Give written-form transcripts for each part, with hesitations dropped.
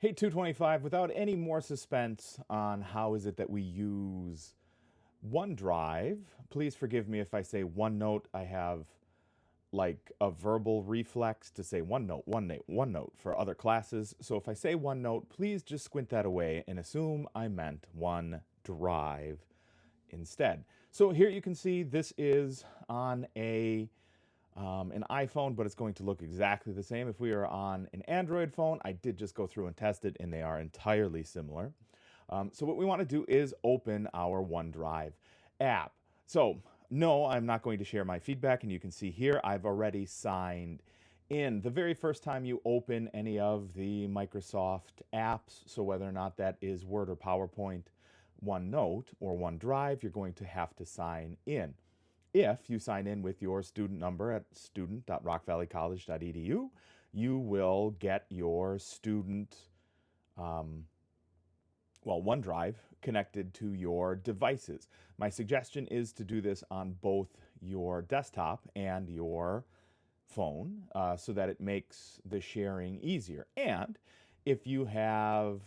Hey, 225, without any more suspense on how is it that we use OneDrive, please forgive me if I say OneNote. I have like a verbal reflex to say OneNote, OneNote, OneNote for other classes. So if I say OneNote, please just squint that away and assume I meant OneDrive instead. So here you can see this is on an iPhone, but it's going to look exactly the same. If we are on an Android phone, I did just go through and test it, and they are entirely similar. So what we want to do is open our OneDrive app. So no, I'm not going to share my feedback, and you can see here I've already signed in. The very first time you open any of the Microsoft apps, so whether or not that is Word or PowerPoint, OneNote, or OneDrive, you're going to have to sign in. If you sign in with your student number at student.rockvalleycollege.edu, you will get your student, OneDrive connected to your devices. My suggestion is to do this on both your desktop and your phone so that it makes the sharing easier. And if you have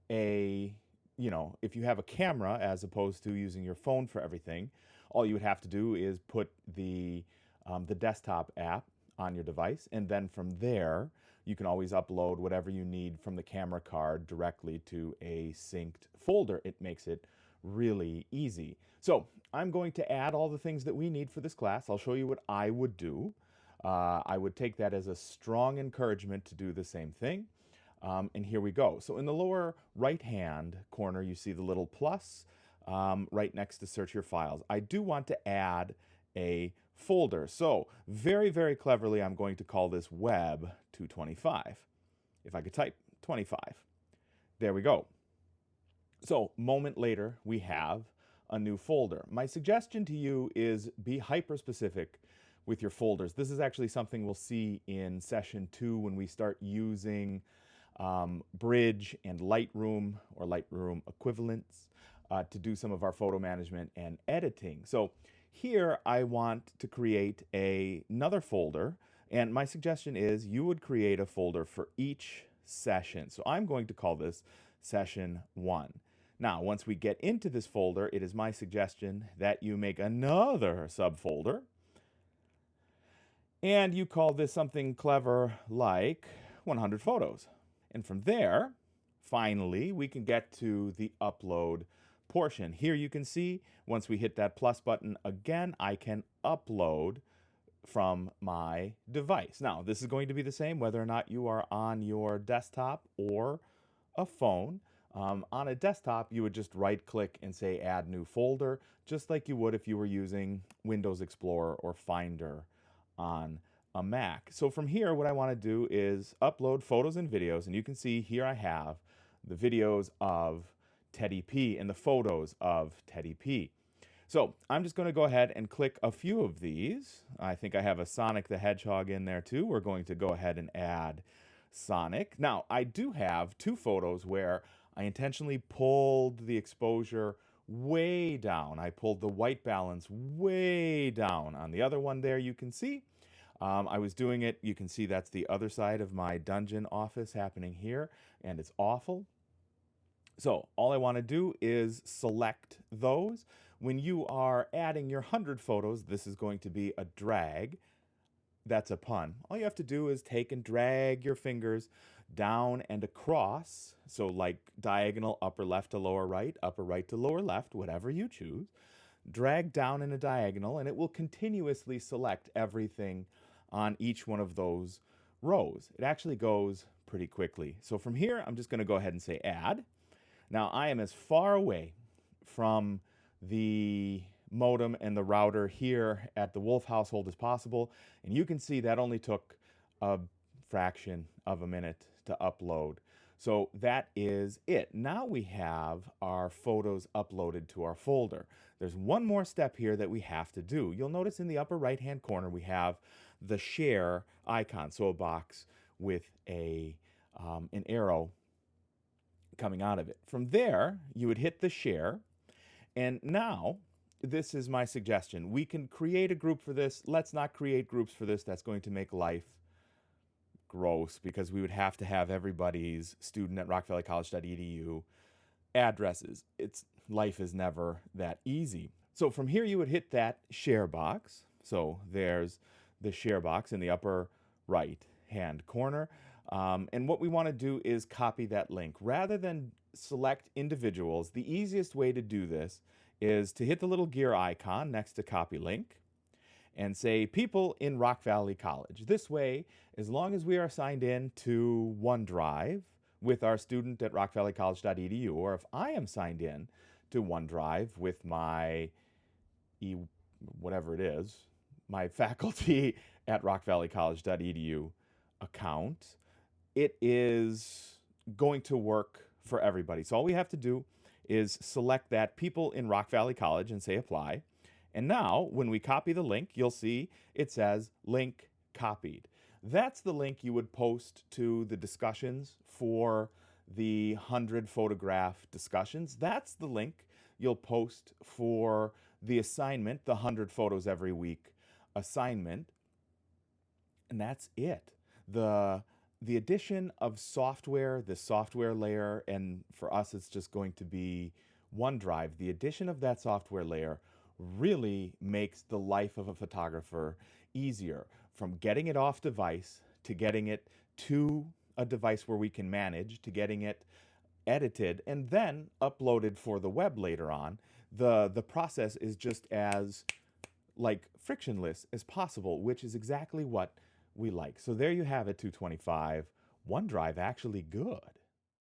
if you have a camera as opposed to using your phone for everything, all you would have to do is put the desktop app on your device, and then from there you can always upload whatever you need from the camera card directly to a synced folder. It makes it really easy. So I'm going to add all the things that we need for this class. I'll show you what I would do. I would take that as a strong encouragement to do the same thing. And here we go. So in the lower right-hand corner, you see the little plus right next to search your files. I do want to add a folder. So very, very cleverly, I'm going to call this Web 225. If I could type 25. There we go. So a moment later, we have a new folder. My suggestion to you is be hyper-specific with your folders. This is actually something we'll see in session 2 when we start using Bridge and Lightroom or Lightroom equivalents to do some of our photo management and editing. So here I want to create another folder, and my suggestion is you would create a folder for each session. So I'm going to call this session 1. Now, once we get into this folder, it is my suggestion that you make another subfolder, and you call this something clever like 100 photos. And from there, finally, we can get to the upload portion. Here you can see, once we hit that plus button again, I can upload from my device. Now, this is going to be the same whether or not you are on your desktop or a phone. On a desktop, you would just right-click and say Add New Folder, just like you would if you were using Windows Explorer or Finder on a Mac. So from here, what I want to do is upload photos and videos, and you can see here I have the videos of Teddy P and the photos of Teddy P. So I'm just going to go ahead and click a few of these. I think I have a Sonic the Hedgehog in there too. We're going to go ahead and add Sonic. Now, I do have 2 photos where I intentionally pulled the exposure way down. I pulled the white balance way down. On the other one there, you can see I was doing it. You can see that's the other side of my dungeon office happening here, and it's awful. So all I want to do is select those. When you are adding your 100 photos, this is going to be a drag. That's a pun. All you have to do is take and drag your fingers down and across. So like diagonal upper left to lower right, upper right to lower left, whatever you choose. Drag down in a diagonal, and it will continuously select everything on each one of those rows. It actually goes pretty quickly. So from here, I'm just going to go ahead and say Add. Now I am as far away from the modem and the router here at the Wolf household as possible, and you can see that only took a fraction of a minute to upload. So that is it. Now we have our photos uploaded to our folder. There's one more step here that we have to do. You'll notice in the upper right-hand corner we have the share icon, so a box with an arrow coming out of it. From there, you would hit the share, and now this is my suggestion. We can create a group for this. Let's not create groups for this. That's going to make life gross because we would have to have everybody's student at rockvalleycollege.edu addresses. Life is never that easy. So from here, you would hit that share box. So there's the share box in the upper right hand corner. And what we want to do is copy that link. Rather than select individuals, the easiest way to do this is to hit the little gear icon next to copy link and say people in Rock Valley College. This way, as long as we are signed in to OneDrive with our student at rockvalleycollege.edu, or if I am signed in to OneDrive with my whatever it is, my faculty at rockvalleycollege.edu account, it is going to work for everybody. So all we have to do is select that people in Rock Valley College and say apply. And now when we copy the link, you'll see it says link copied. That's the link you would post to the discussions for the 100 photograph discussions. That's the link you'll post for the assignment, the 100 photos every week assignment. And that's it. The addition of software, the software layer, and for us it's just going to be OneDrive. The addition of that software layer really makes the life of a photographer easier, from getting it off device to getting it to a device where we can manage, to getting it edited and then uploaded for the web later on. The process is just as frictionless as possible, which is exactly what we like. So there you have it, 225. OneDrive actually good.